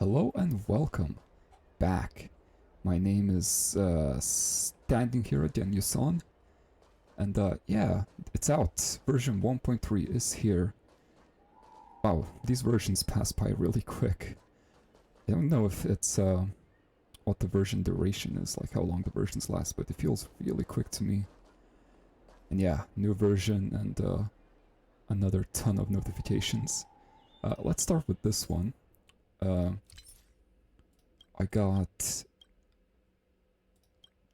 Hello and welcome back. My name is Standing Here Again, Yusan. And yeah, it's out. Version 1.3 is here. Wow, these versions pass by really quick. I don't know if it's what the version duration is, like how long the versions last, but it feels really quick to me. And yeah, new version and another ton of notifications. Let's start with this one. I got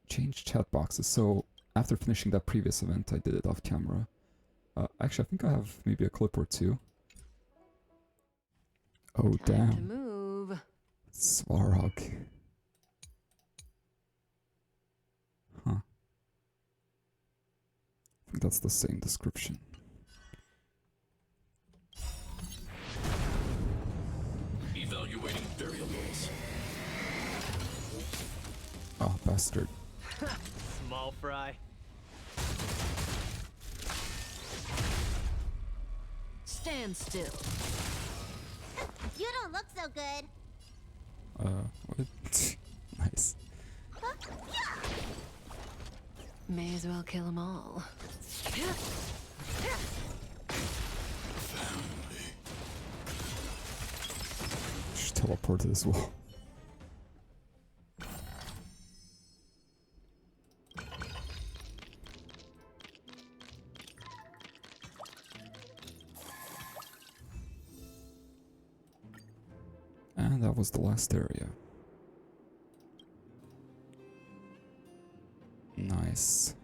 changed chat boxes. So after finishing that previous event, I did it off camera. Actually, I think I have maybe a clip or two. Oh, Time damn. to move. Svarog. Huh. I think that's the same description. Evaluating variables. Oh, bastard. Small fry. Stand still. You don't look so good. What? Nice. May as well kill them all. Just teleported as well. And that was the last area. Nice.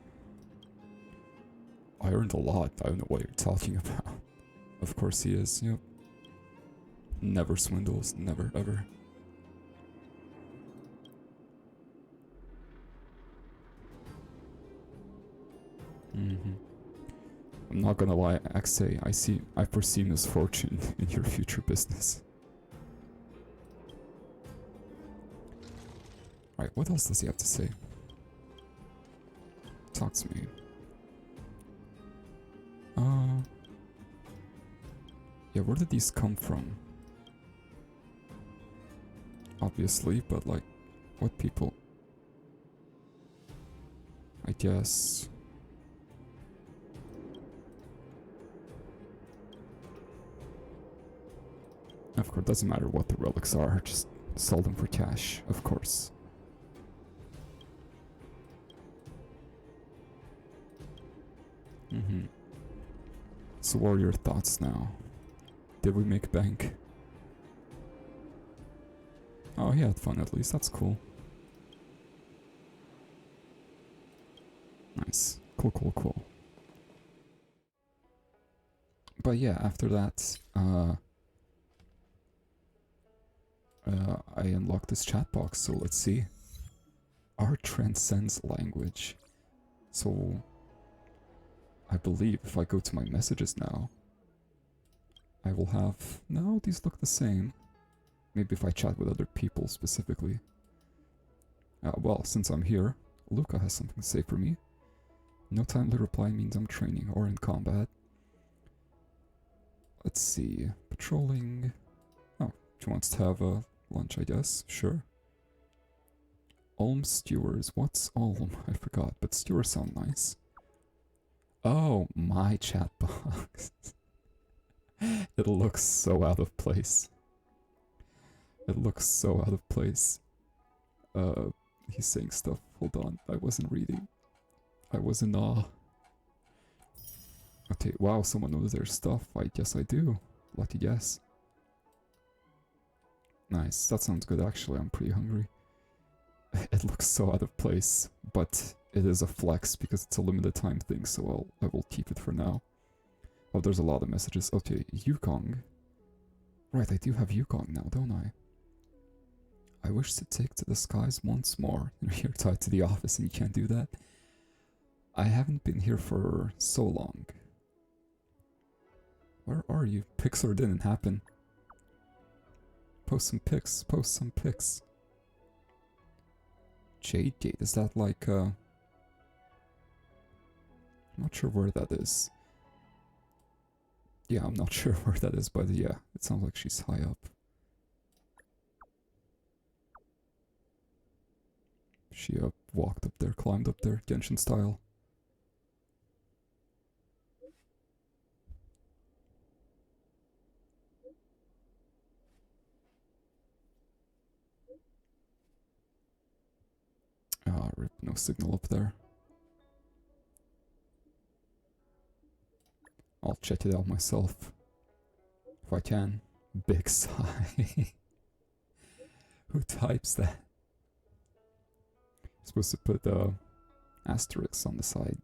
I earned a lot. I don't know what you're talking about. Of course he is, yep. Never swindles, never ever. I'm not gonna lie, Axay, I foresee misfortune in your future business. Right, what else does he have to say? Talk to me. Yeah, where did these come from? Obviously, but like, what people? I guess. Of course, it doesn't matter what the relics are, just sell them for cash, of course. So what are your thoughts now? Did we make bank? Oh, he had fun at least, that's cool. Nice. Cool, cool, cool. But yeah, after that, I unlocked this chat box, so let's see. Art transcends language. So, I believe if I go to my messages now, I will have... No, these look the same. Maybe if I chat with other people specifically. Well, since I'm here, Luca has something to say for me. No timely reply means I'm training or in combat. Let's see. Patrolling... Oh, she wants to have a lunch, I guess. Sure. Ulm Stewards. What's Ulm? I forgot, but Stewards sound nice. Oh, my chat box. It looks so out of place. It looks so out of place. He's saying stuff. Hold on, I wasn't reading. I was in awe. Okay, wow, someone knows their stuff. I guess I do. Lucky guess. Nice, that sounds good actually, I'm pretty hungry. It looks so out of place, but it is a flex because it's a limited time thing, so I will keep it for now. Oh, there's a lot of messages. Okay, Yukong. Right, I do have Yukong now, don't I? I wish to take to the skies once more. You're tied to the office and you can't do that. I haven't been here for so long. Where are you? Pixar didn't happen. Post some pics. Post some pics. Jade Gate, is that like I'm not sure where that is. Yeah, I'm not sure where that is, but yeah, it sounds like she's high up. She walked up there, climbed up there, Genshin style. Ah, rip, no signal up there. I'll check it out myself. If I can. Big sigh. Who types that? Supposed to put asterisks on the side.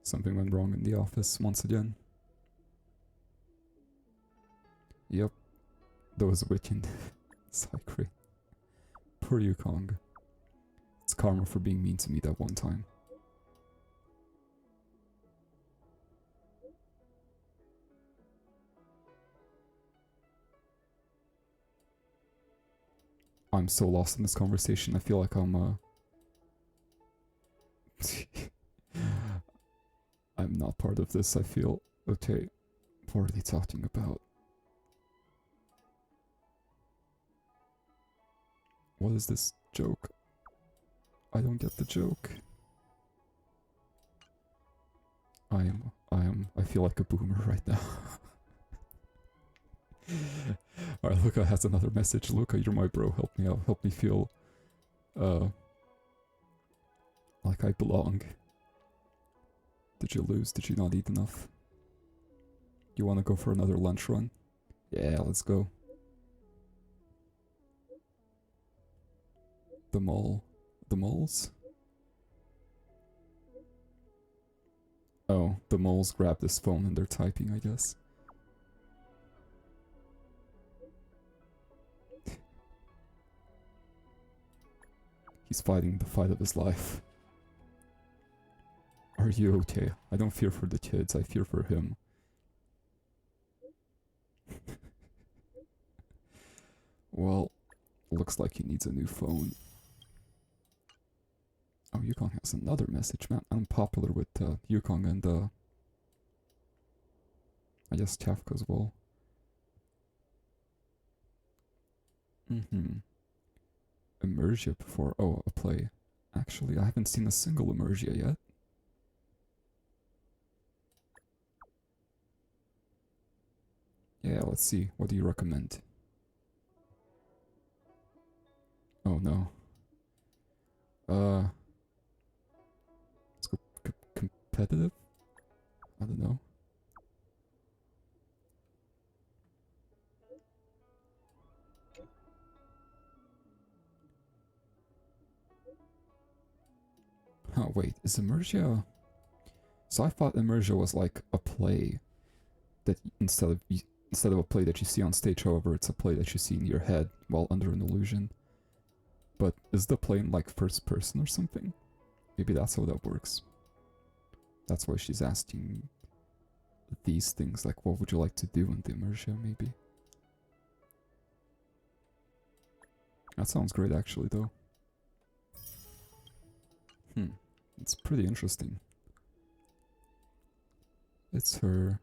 Something went wrong in the office once again. Yep. Those wicked Psycrate. Poor Yukong. It's karma for being mean to me that one time. I'm so lost in this conversation, I feel like I'm I'm not part of this, I feel. Okay, what are they talking about? What is this joke? I don't get the joke. I feel like a boomer right now. Alright, Luca has another message. Luca, you're my bro, help me out, help me feel, like I belong. Did you lose? Did you not eat enough? You wanna go for another lunch run? Yeah, let's go. The mall. The moles? Oh, the moles grabbed his phone and they're typing, I guess. He's fighting the fight of his life. Are you okay? I don't fear for the kids, I fear for him. Well, looks like he needs a new phone. Oh, Yukong has another message, man. I'm popular with Yukong and I guess Kafka as well. Emergia before. Oh, a play. Actually, I haven't seen a single Emergia yet. Yeah, let's see. What do you recommend? Oh no. Let's go competitive? I don't know. Oh wait, is Emergia... So I thought Emergia was like a play that instead of a play that you see on stage, however, it's a play that you see in your head while under an illusion. But is the play in like first person or something? Maybe that's how that works. That's why she's asking these things, like what would you like to do in the Emergia, maybe? That sounds great actually though. It's pretty interesting. It's her...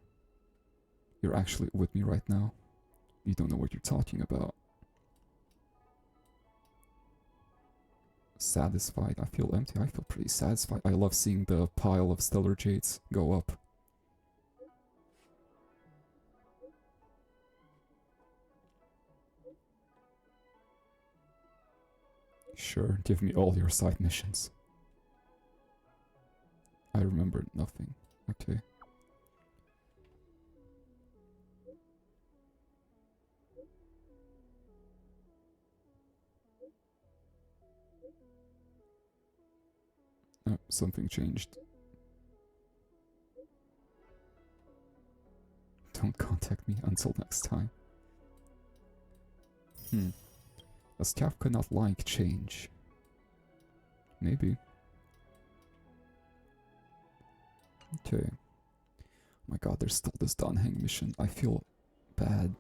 You're actually with me right now. You don't know what you're talking about. Satisfied. I feel empty. I feel pretty satisfied. I love seeing the pile of stellar jades go up. Sure, give me all your side missions. I remembered nothing. Okay. Oh, something changed. Don't contact me until next time. Does Kafka not like change? Maybe. Okay. Oh my god, there's still this Danheng mission. I feel bad.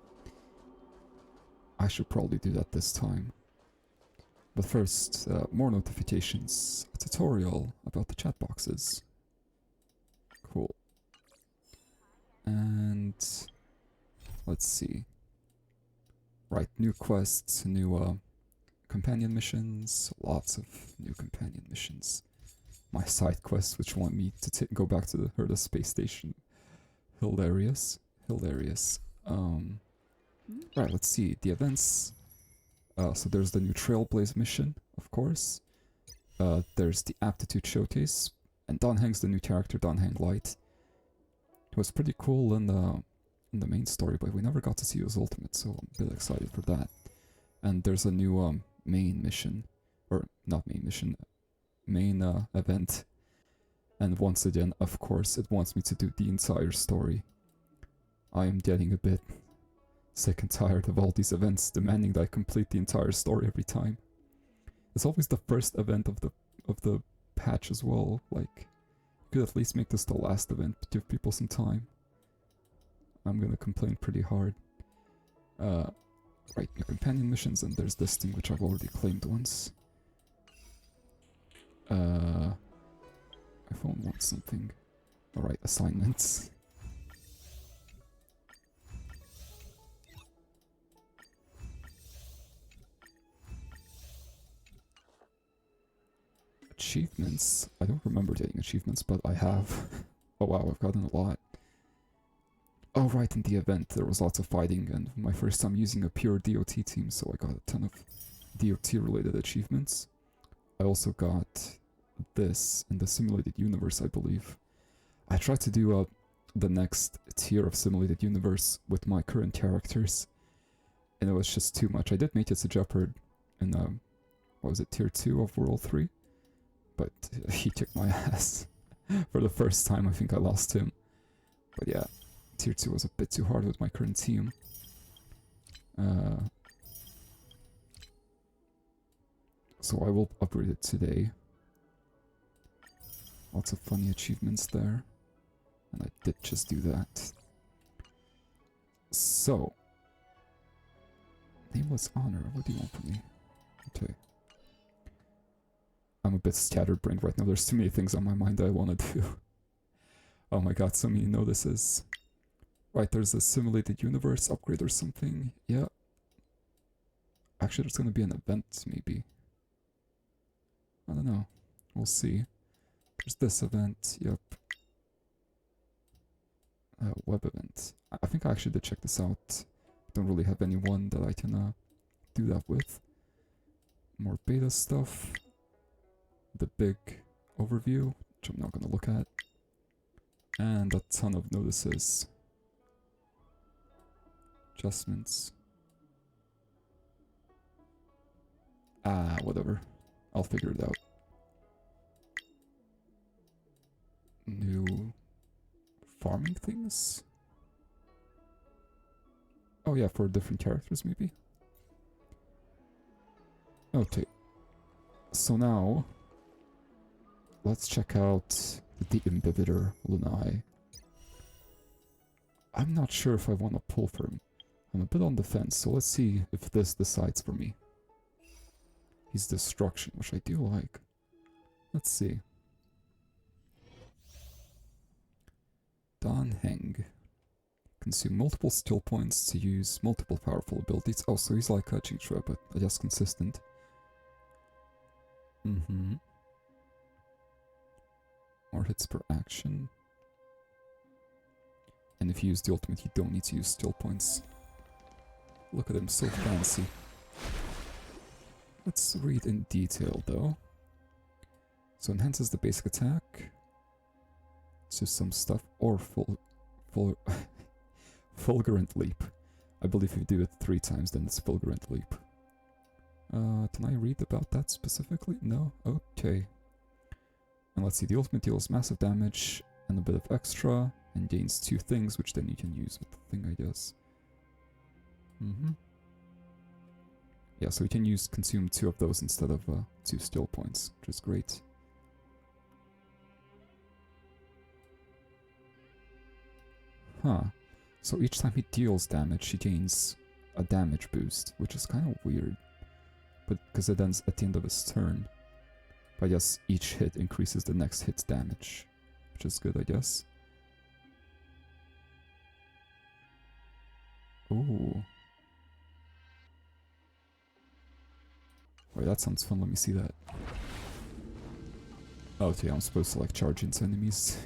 I should probably do that this time. But first, more notifications. A tutorial about the chat boxes. Cool. And... let's see. Right, new quests, new companion missions, lots of new companion missions. My side quests, which want me to go back to the Herda space station. Hilarious. Hilarious. Right, let's see. The events. So there's the new Trailblaze Mission, of course. There's the Aptitude Showcase. And Don Heng's the new character, Don Heng Light. It was pretty cool in the main story, but we never got to see his ultimate, so I'm a bit excited for that. And there's a new main mission. Or, not main mission. Main event. And once again, of course, it wants me to do the entire story. I am getting a bit sick and tired of all these events demanding that I complete the entire story every time. It's always the first event of the patch as well. Like, you could at least make this the last event, but give people some time. I'm gonna complain pretty hard. Right, new companion missions, and there's this thing which I've already claimed once. My phone wants something. Alright, assignments. Achievements? I don't remember getting achievements, but I have. Oh wow, I've gotten a lot. Oh right, in the event there was lots of fighting, and my first time using a pure DOT team, so I got a ton of DOT related achievements. I also got this in the simulated universe, I believe. I tried to do the next tier of simulated universe with my current characters, and it was just too much. I did make it to Jeopard in what was it, tier 2 of World 3, but he kicked my ass. For the first time I think I lost him. But yeah, tier 2 was a bit too hard with my current team. So I will upgrade it today. Lots of funny achievements there. And I did just do that. So. Nameless honor, what do you want from me? Okay. I'm a bit scatterbrained right now, there's too many things on my mind that I want to do. Oh my god, so many notices. Right, there's a simulated universe upgrade or something. Yeah. Actually, there's gonna be an event, maybe. I don't know. We'll see. There's this event, yep. Web event. I think I actually did check this out. Don't really have anyone that I can do that with. More beta stuff. The big overview, which I'm not gonna look at. And a ton of notices. Adjustments. Whatever. I'll figure it out. New farming things? Oh yeah, for different characters maybe? Okay. So now, let's check out the Imbibitor Lunai. I'm not sure if I want to pull for him. I'm a bit on the fence, so let's see if this decides for me. He's Destruction, which I do like. Let's see. Don Heng. Consume multiple skill points to use multiple powerful abilities. Oh, so he's like a Jinchua, but I guess consistent. More hits per action. And if you use the ultimate, you don't need to use skill points. Look at him, so fancy. Let's read in detail, though. So enhances the basic attack. To some stuff, or Fulgurant Leap. I believe if you do it 3 times, then it's Fulgurant Leap. Can I read about that specifically? No? Okay. And let's see, the ultimate deals massive damage and a bit of extra, and gains 2 things, which then you can use with the thing, I guess. Yeah, so you can consume 2 of those instead of 2 skill points, which is great. Huh. So each time he deals damage, he gains a damage boost, which is kind of weird. But because it ends at the end of his turn. But I guess each hit increases the next hit's damage, which is good, I guess. Ooh. Wait, that sounds fun. Let me see that. Oh, okay, I'm supposed to like charge into enemies,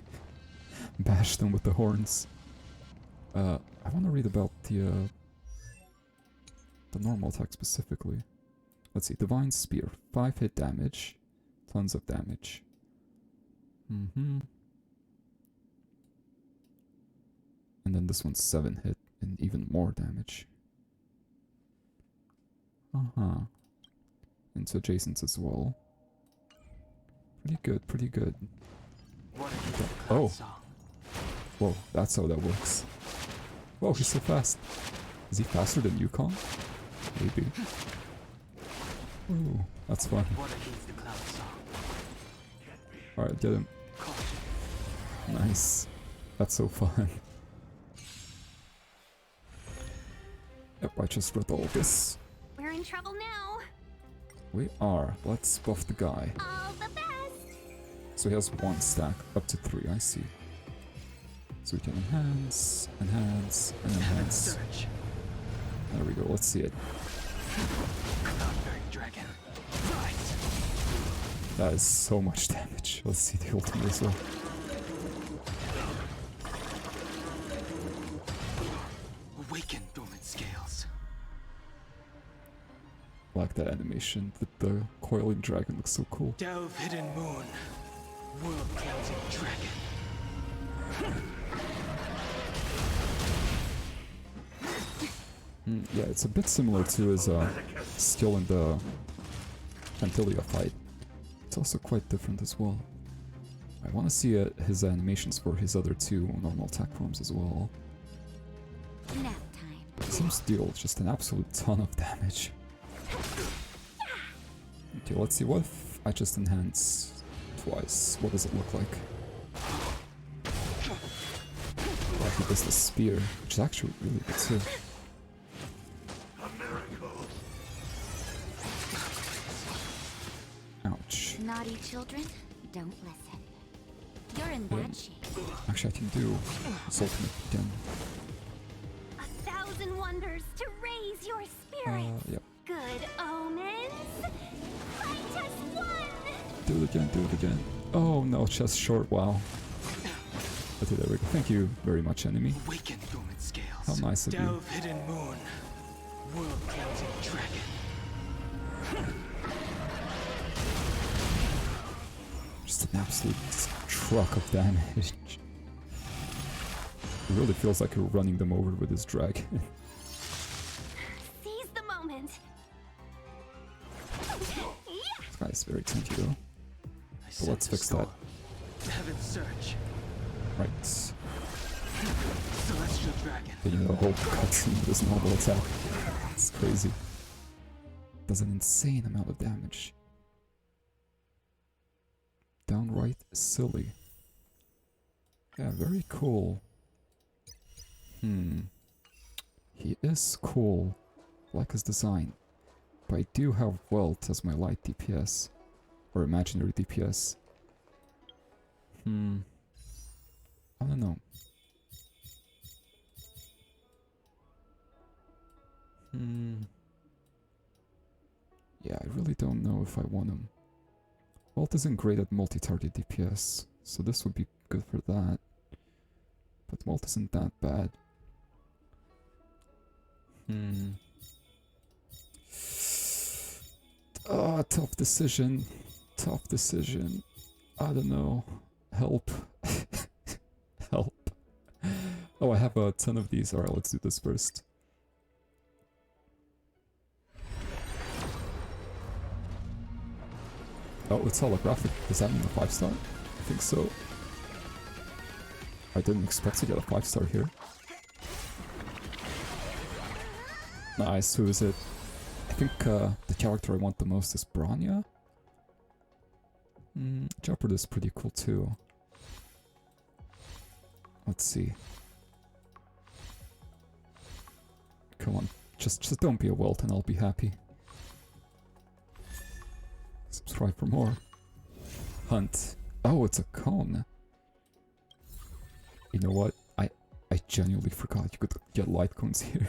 bash them with the horns. I want to read about the normal attack specifically. Let's see, Divine Spear, 5 hit damage, tons of damage. And then this one's 7 hit and even more damage. Into adjacents as well. Pretty good, pretty good. Oh! Whoa, that's how that works. Whoa, he's so fast. Is he faster than Yukon? Maybe. Ooh, that's fun. Alright, get him. Nice. That's so fun. Yep, I just read all this. We're in trouble now. We are. Let's buff the guy. All the best. So he has 1 stack, up to 3, I see. So we can enhance, enhance, and enhance. There we go, let's see it. That is so much damage. Let's see the ultimate as well. Awaken dormant scales. Like that animation, the coiling dragon looks so cool. Delve hidden moon. World cleansing dragon. Yeah, it's a bit similar to his skill in the Pantilia fight. It's also quite different as well. I want to see his animations for his other 2 normal attack forms as well. Nap time. Seems to deal just an absolute ton of damage. Okay, let's see, what if I just enhance twice? What does it look like? Like he does the spear, which is actually really good too. Ouch. Naughty children, don't listen. You're in bad shape. Actually, I can do his ultimate again. 1,000 wonders to raise your spirit. Yep. Good omens. I just won. Do it again, do it again. Oh no, chest short, wow. Okay, there we go. Thank you very much, enemy. Awaken dormant scales. How nice of you. Delve hidden moon. World cleansing dragon. Just an absolute truck of damage. It really feels like you're running them over with this dragon. Seize the moment. This guy's very tanky though. But let's fix that. Heaven's search. Right. Celestial dragon. Taking the whole cutscene with this normal attack. It's crazy. Does an insane amount of damage. Downright silly. Yeah, very cool. He is cool. I like his design. But I do have Welt as my light DPS. Or imaginary DPS. I don't know. Yeah, I really don't know if I want him. Welt isn't great at multi-target DPS, so this would be good for that. But Welt isn't that bad. Ah, tough decision. Tough decision. I don't know. Help. Help. Oh, I have a ton of these. Alright, let's do this first. Oh, it's holographic. Does that mean a 5-star? I think so. I didn't expect to get a 5-star here. Nice, who is it? I think the character I want the most is Branya. Jeopard is pretty cool too. Let's see. Come on, just don't be a Welt and I'll be happy. Subscribe for more. Hunt. Oh, it's a cone. You know what? I genuinely forgot you could get light cones here.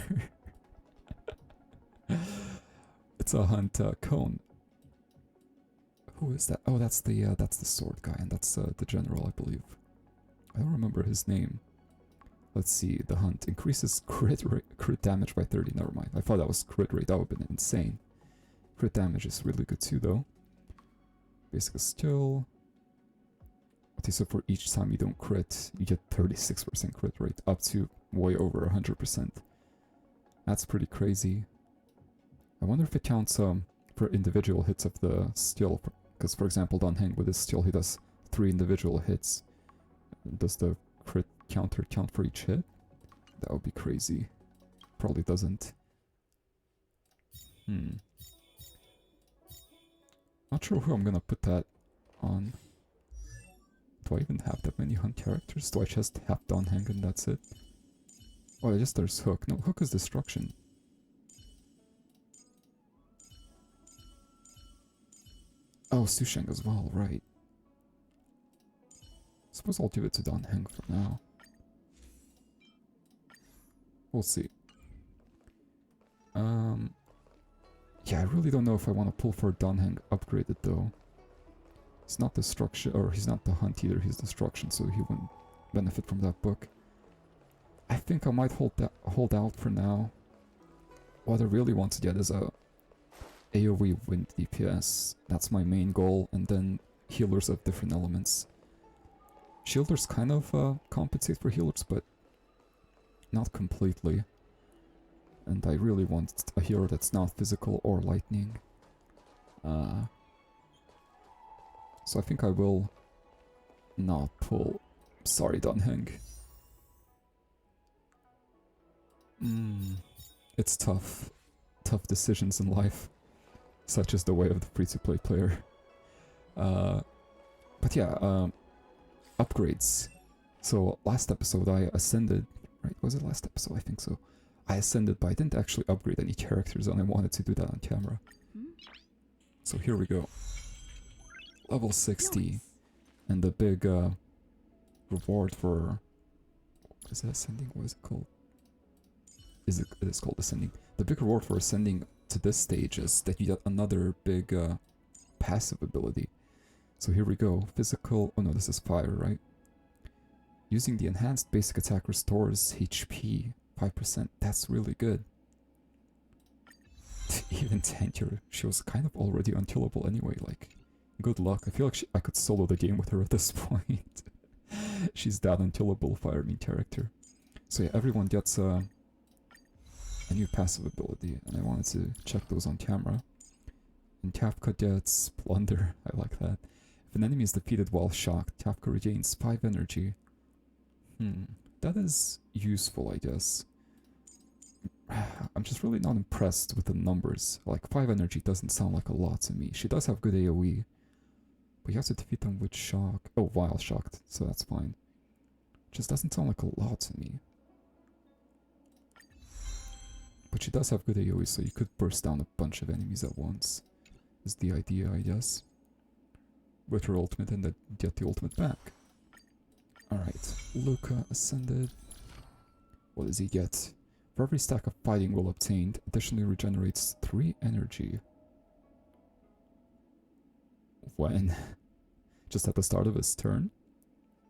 It's a hunt cone. Who is that? Oh, that's the sword guy, and that's the general, I believe. I don't remember his name. Let's see. The hunt increases crit damage by 30. Never mind. I thought that was crit rate. That would have been insane. Crit damage is really good too, though. Basic skill. Okay, so for each time you don't crit, you get 36% crit rate, up to way over 100%. That's pretty crazy. I wonder if it counts for individual hits of the skill. Because, for example, Don Heng with his skill, he does 3 individual hits. Does the crit counter count for each hit? That would be crazy. Probably doesn't. Not sure who I'm gonna put that on. Do I even have that many hunt characters? Do I just have Don Heng and that's it? Oh, I guess there's Hook. No, Hook is destruction. Oh, Susheng as well, right. Suppose I'll give it to Don Heng for now. We'll see. Yeah, I really don't know if I want to pull for Don Heng upgraded though. He's not destruction, or he's not the hunt either, he's destruction, so he wouldn't benefit from that book. I think I might hold out for now. What I really want to get is a AoE wind DPS. That's my main goal, and then healers of different elements. Shielders kind of compensate for healers, but not completely. And I really want a hero that's not physical or lightning. So I think I will not pull. Sorry, Don Heng. It's tough. Tough decisions in life. Such is the way of the free-to-play player. But yeah, upgrades. So last episode I ascended, right? Was it last episode? I think so. I ascended, but I didn't actually upgrade any characters, and I wanted to do that on camera. So here we go. Level 60. And the big reward for... Is it ascending? What is it called? It is called ascending. The big reward for ascending to this stage is that you get another big passive ability. So here we go. Physical... Oh no, this is fire, right? Using the enhanced basic attack restores HP 5%. That's really good. Even Tanker, she was kind of already unkillable anyway, like, good luck. I feel like I could solo the game with her at this point. She's that unkillable fire main character. So yeah, everyone gets a new passive ability, and I wanted to check those on camera. And Kafka gets Plunder, I like that. If an enemy is defeated while shocked, Kafka regains 5 energy. That is useful, I guess. I'm just really not impressed with the numbers. Like, 5 energy doesn't sound like a lot to me. She does have good AoE, but you have to defeat them with shock. Oh, while shocked, so that's fine. Just doesn't sound like a lot to me. But she does have good AoE, so you could burst down a bunch of enemies at once. Is the idea, I guess. With her ultimate, and then get the ultimate back. Alright, Luca ascended. What does he get? For every stack of fighting will obtained, additionally regenerates 3 energy. When? Just at the start of his turn?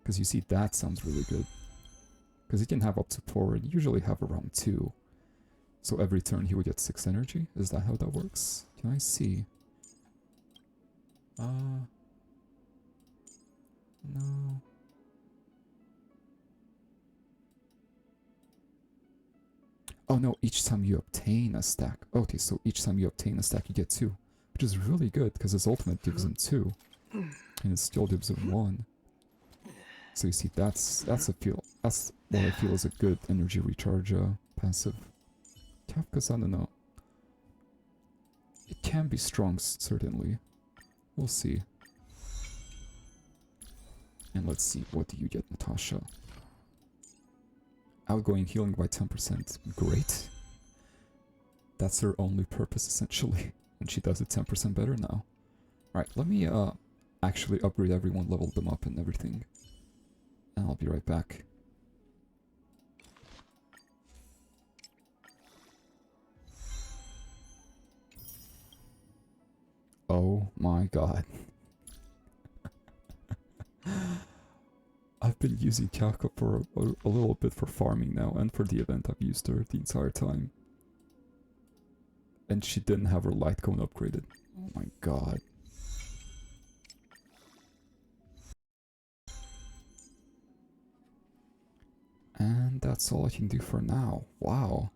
Because you see, that sounds really good. Because he can have up to 4, and usually have around 2. So every turn he would get 6 energy? Is that how that works? Can I see? No. Oh no, each time you obtain a stack. Okay, so each time you obtain a stack you get 2. Which is really good, because his ultimate gives him 2. And his skill gives him 1. So you see, that's what I feel is a good energy recharge passive. Kafka's, I don't know. It can be strong, certainly. We'll see. And let's see, what do you get, Natasha? Outgoing healing by 10%. Great. That's her only purpose, essentially. And she does it 10% better now. Alright, let me actually upgrade everyone, level them up and everything. And I'll be right back. Oh my god. I've been using Kafka for a little bit for farming now, and for the event I've used her the entire time. And she didn't have her light cone upgraded. Oh my god. And that's all I can do for now. Wow.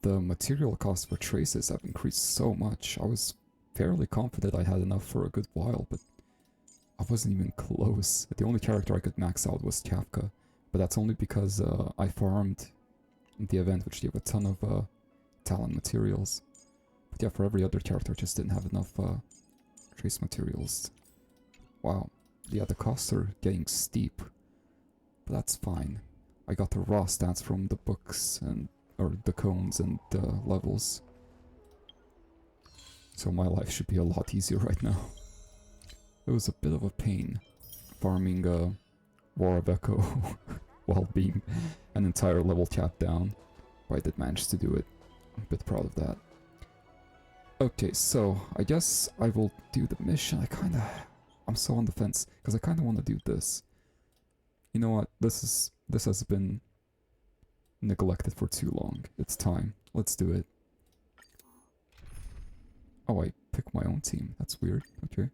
The material costs for traces have increased so much. I was fairly confident I had enough for a good while, but I wasn't even close. The only character I could max out was Kafka, but that's only because I farmed the event, which gave a ton of talent materials. But yeah, for every other character, I just didn't have enough trace materials. Wow. Yeah, the costs are getting steep, but that's fine. I got the raw stats from the books and or the cones and the levels. So my life should be a lot easier right now. It was a bit of a pain farming War of Echo while being an entire level cap down. But I did manage to do it. I'm a bit proud of that. Okay, so I guess I will do the mission. I'm so on the fence because I kind of want to do this. You know what? This has been neglected for too long. It's time. Let's do it. Oh, I picked my own team. That's weird. Okay.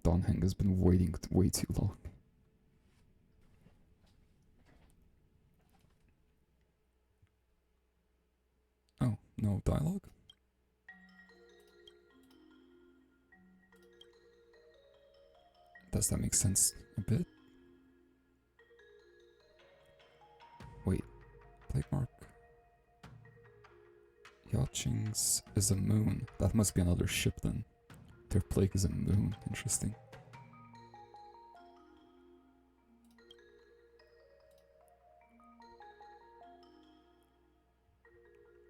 Donheng has been waiting way too long. Oh, no dialogue? Does that make sense a bit? Wait, plague mark. Yachings is a moon. That must be another ship then. Their plague is a moon. Interesting.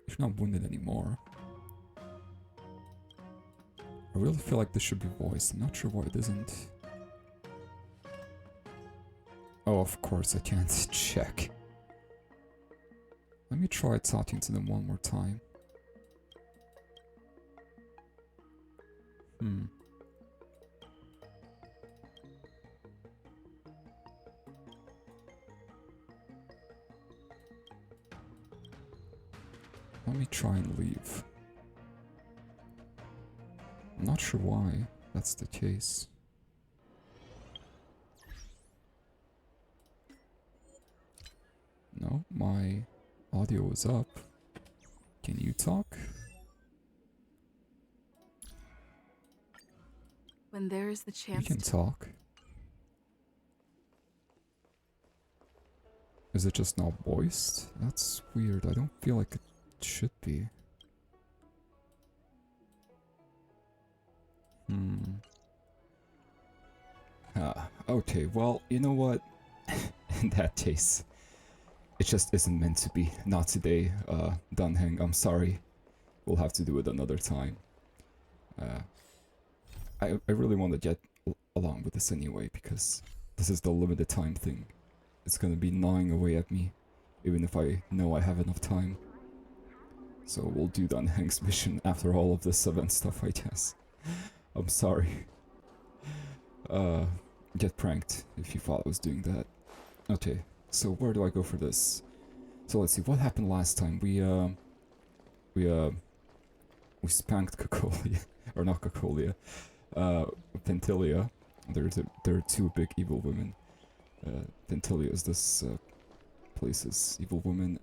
You're not wounded anymore. I really feel like this should be voiced. I'm not sure why it isn't. Oh, of course I can't check. Let me try talking to them one more time. Let me try and leave. I'm not sure why that's the case. No, my audio is up. Can you talk? When there is the You chance can to... talk. Is it just not voiced? That's weird. I don't feel like it should be. Okay, well, you know what? In that case, it just isn't meant to be. Not today, Dunheng. I'm sorry. We'll have to do it another time. I really want to get along with this anyway, because this is the limited time thing. It's gonna be gnawing away at me, even if I know I have enough time. So we'll do Dunheng's mission after all of this event stuff, I guess. I'm sorry. Get pranked if you thought I was doing that. Okay, so where do I go for this? So let's see, what happened last time? We spanked Cocolia, or not Cocolia, Ventilia. There are two big evil women. Ventilia is this place's evil woman.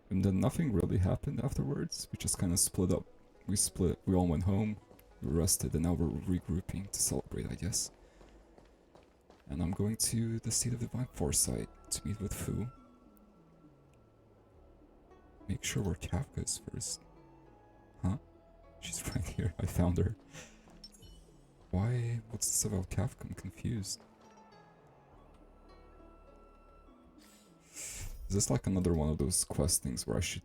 And then nothing really happened afterwards. We just kind of split up. We split. We all went home. We rested, and now we're regrouping to celebrate, I guess. And I'm going to the Seat of Divine Foresight to meet with Fu. Make sure where Kafka is first. Huh? She's right here. I found her. Why? What's this about Kafka? I'm confused. Is this like another one of those quest things where I should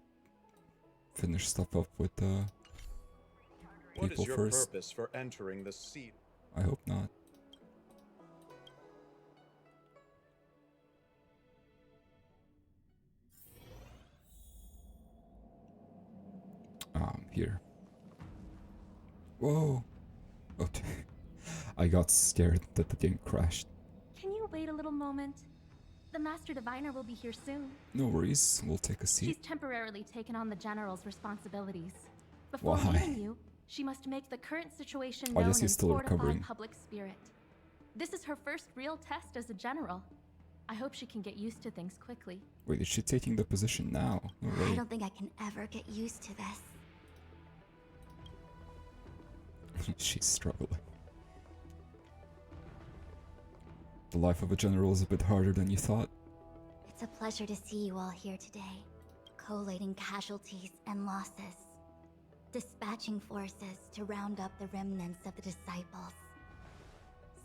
finish stuff up with people What is your first? purpose for entering the seat? I hope not. Here. Whoa. Oh, I got scared that the game crashed. Can you wait a little moment? The Master Diviner will be here soon. No worries, we'll take a She's seat. temporarily taken on the General's responsibilities. Before Why? leaving you, she must make the current situation I known guess and he's still fortify recovering. public spirit. This is her first real test as a General. I hope she can get used to things quickly. Wait, is she taking the position now? No way. I don't think I can ever get used to this. She's struggling. The life of a general is a bit harder than you thought. It's a pleasure to see you all here today, collating casualties and losses, dispatching forces to round up the remnants of the disciples,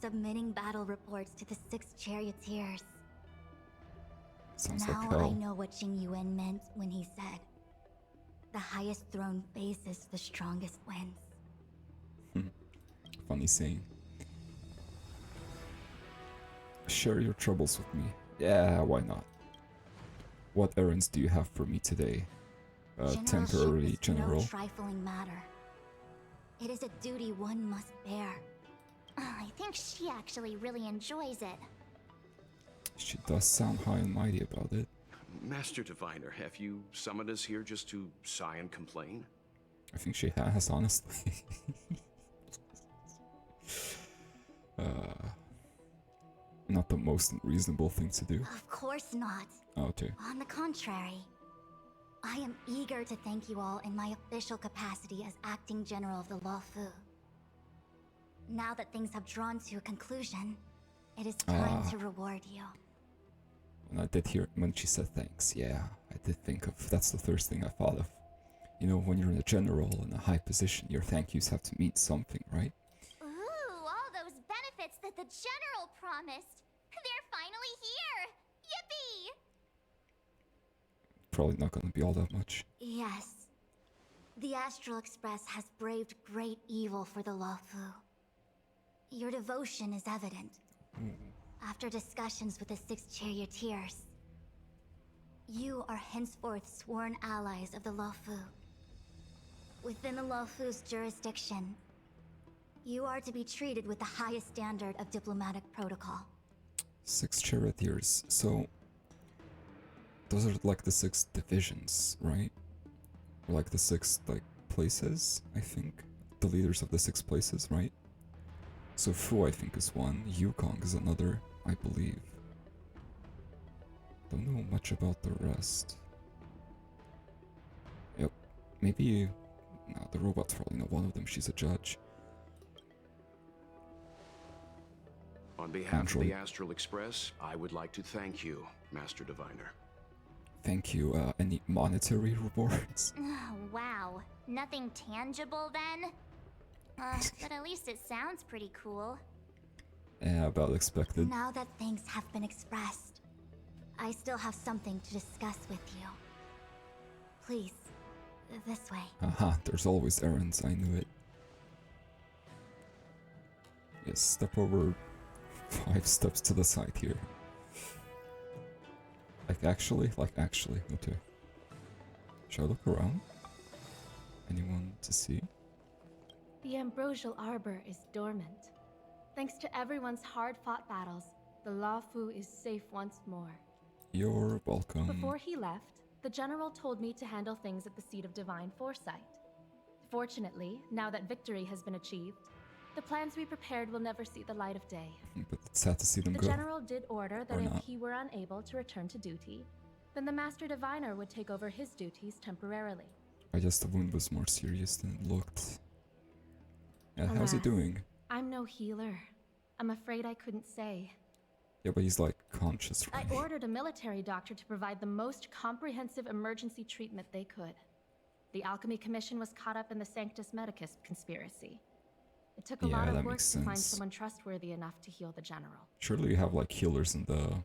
submitting battle reports to the 6 charioteers. Sounds Now like I hell. know what Jing Yuan meant when he said, "The highest throne faces the strongest wins." Funny saying. Share your troubles with me. Yeah, why not? What errands do you have for me today? Temporary Generalship is general. no trifling matter. It is a duty one must bear. I think she actually really enjoys it. She does sound high and mighty about it. Master Diviner, have you summoned us here just to sigh and complain? I think she has, honestly. Not the most reasonable thing to do. Of course not. Okay. On the contrary, I am eager to thank you all in my official capacity as acting general of the Luofu. Now that things have drawn to a conclusion, it is time to reward you. When I did hear when she said thanks, yeah, I did think of that's the first thing I thought of. You know, when you're in a general in a high position, your thank yous have to mean something, right? Ooh, all those benefits that the General promised. They're finally here! Yippee! Probably not gonna be all that much. Yes. The Astral Express has braved great evil for the Luofu. Your devotion is evident. After discussions with the 6 charioteers, you are henceforth sworn allies of the Luofu. Within the Luofu's jurisdiction, you are to be treated with the highest standard of diplomatic protocol. 6 charioteers, so those are like the 6 divisions, right? Or like the 6 like places, I think. The leaders of the 6 places, right? So Fu, I think, is one. Yukong is another, I believe. Don't know much about the rest. Yep. Maybe... No, the robots probably know one of them. She's a judge. On behalf of Android. the Astral Express, I would like to thank you, Master Diviner. Thank you. Any monetary rewards? Wow, nothing tangible then? But at least it sounds pretty cool. Yeah, about expected. Now that things have been expressed, I still have something to discuss with you. Please, this way. Aha, there's always errands, I knew it. Yes, step over 5 steps to the side here. Like actually, okay. Should I look around? Anyone to see? The Ambrosial Arbor is dormant. Thanks to everyone's hard-fought battles, the Luofu is safe once more. You're welcome. Before he left, the General told me to handle things at the Seat of Divine Foresight. Fortunately, now that victory has been achieved, the plans we prepared will never see the light of day. But it's sad to see them The go. General did order that Or if not. he were unable to return to duty, then the Master Diviner would take over his duties temporarily. I guess the wound was more serious than it looked. Yeah, how's he Alas, doing? I'm no healer. I'm afraid I couldn't say. Yeah, but he's like conscious, I right? ordered a military doctor to provide the most comprehensive emergency treatment they could. The Alchemy Commission was caught up in the Sanctus Medicus conspiracy. It took a Yeah, lot that of work makes to find sense. someone trustworthy enough to heal the General. Surely you have like healers in the...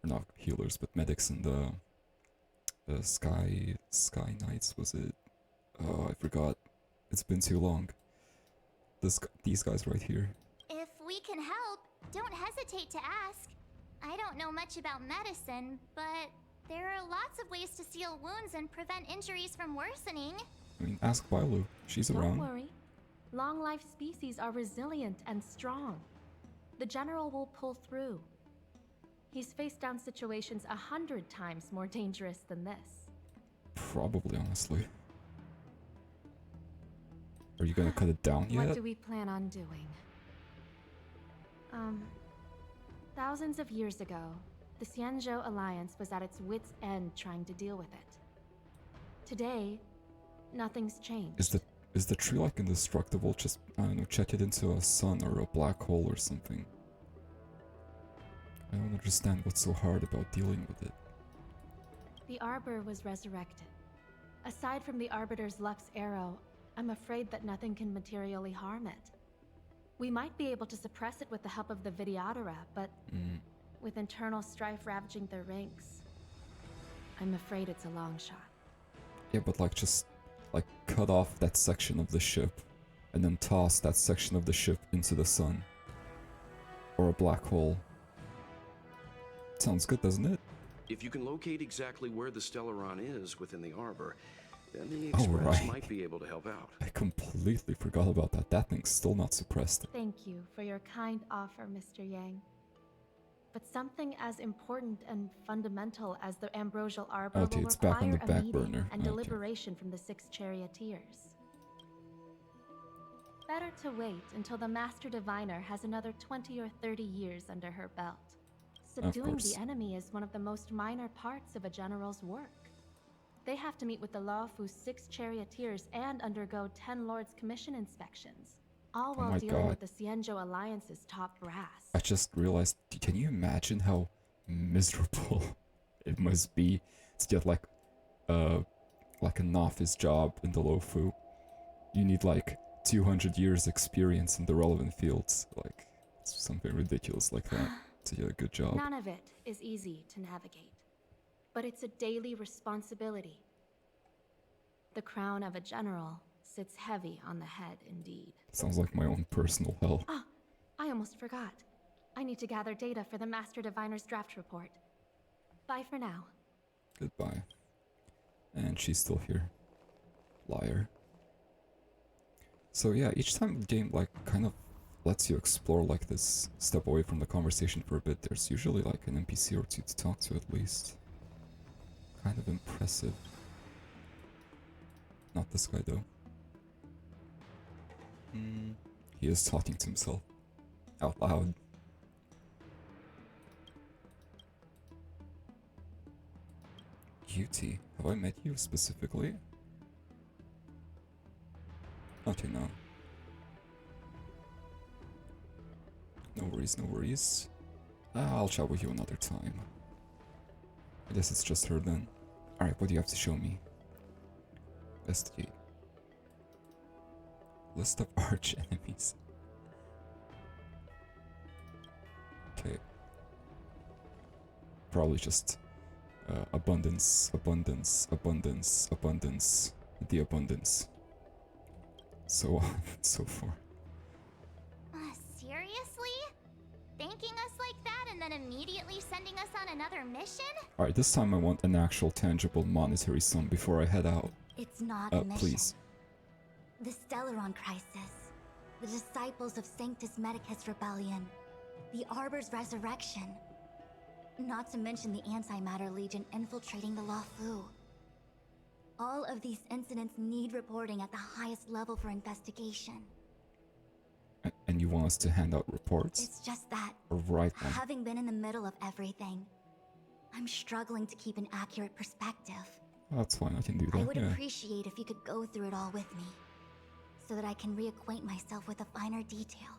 Or not healers, but medics in the Sky Knights, was it? Oh, I forgot. It's been too long. These guys right here. If we can help, don't hesitate to ask. I don't know much about medicine, but there are lots of ways to seal wounds and prevent injuries from worsening. I mean, ask Bailu. She's Don't around. worry. Long-life species are resilient and strong. The General will pull through. He's faced down situations 100 times more dangerous than this. Probably, honestly. Are you gonna cut it down yet? What do we plan on doing? Thousands of years ago, the Xianzhou Alliance was at its wit's end trying to deal with it. Today, nothing's changed. Is the tree like indestructible? Just, I don't know, check it into a sun or a black hole or something. I don't understand what's so hard about dealing with it. The Arbor was resurrected. Aside from the Arbiter's Lux arrow, I'm afraid that nothing can materially harm it. We might be able to suppress it with the help of the Vidyadhara, but with internal strife ravaging their ranks, I'm afraid it's a long shot. Yeah, but like just like cut off that section of the ship and then toss that section of the ship into the sun or a black hole. Sounds good, doesn't it? If you can locate exactly where the Stellaron is within the Arbor, then the Oh, Express right. might be able to help out. I completely forgot about that. That thing's still not suppressed. Thank you for your kind offer, Mr. Yang. But something as important and fundamental as the Ambrosial Arbor Okay, will it's back on require the a back meeting burner. and Okay. deliberation from the 6 charioteers. Better to wait until the Master Diviner has another 20 or 30 years under her belt. Subduing course. the enemy is one of the most minor parts of a general's work. They have to meet with the Luofu's 6 charioteers and undergo 10 Lords Commission inspections, all while my dealing God. with the Xianzhou Alliance's top brass. I just realized, can you imagine how miserable it must be to get like an office job in the Luofu? You need like 200 years experience in the relevant fields, like something ridiculous like that to get a good job. None of it is easy to navigate, but it's a daily responsibility. The crown of a general sits heavy on the head indeed. Sounds like my own personal hell. Ah, I almost forgot. I need to gather data for the Master Diviner's draft report. Bye for now. Goodbye. And she's still here. Liar. So yeah, each time the game like kind of lets you explore like this, step away from the conversation for a bit, there's usually like an NPC or two to talk to at least. Kind of impressive. Not this guy though. He is talking to himself. Out loud. Cutie, have I met you specifically? Okay, no. No worries, no worries. I'll chat with you another time. I guess it's just her then. Alright, what do you have to show me? Investigate. List of arch enemies. Okay. Probably just abundance, abundance, abundance, abundance, the abundance. So on and so forth. Seriously? Thanking us like that and then immediately sending us on another mission? Alright, this time I want an actual tangible monetary sum before I head out. It's not a mission. Please. The Stellaron crisis, the disciples of Sanctus Medicus rebellion, the Arbor's resurrection, not to mention the Antimatter Legion infiltrating the Luofu. All of these incidents need reporting at the highest level for investigation. And you want us to hand out reports? It's just that, Or write them? having been in the middle of everything, I'm struggling to keep an accurate perspective. That's fine, I can do that. I would yeah. appreciate if you could go through it all with me, so that I can reacquaint myself with a finer detail.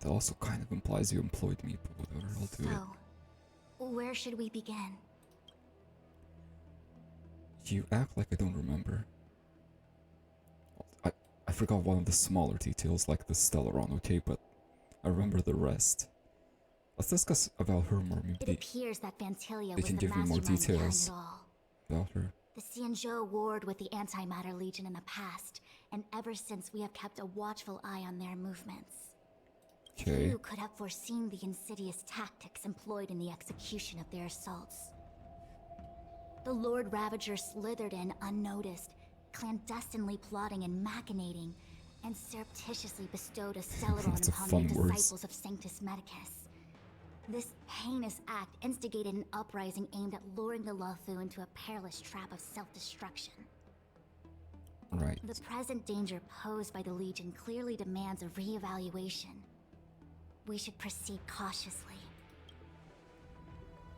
That also kind of implies you employed me, but whatever, I'll do it. So, where should we begin? You act like I don't remember. I forgot one of the smaller details, like the Stellaron, okay, but I remember the rest. Let's discuss about her more, It maybe appears that Fantilia they was can the give me more mastermind behind details it all. about her. The Xianzhou warred with the Antimatter Legion in the past, and ever since we have kept a watchful eye on their movements. Okay. Who could have foreseen the insidious tactics employed in the execution of their assaults? The Lord Ravager slithered in unnoticed, clandestinely plotting and machinating, and surreptitiously bestowed a Celeron Lots of upon fun the words. disciples of Sanctus Medicus. This heinous act instigated an uprising aimed at luring the Luofu into a perilous trap of self-destruction. Right. The present danger posed by the Legion clearly demands a re-evaluation. We should proceed cautiously.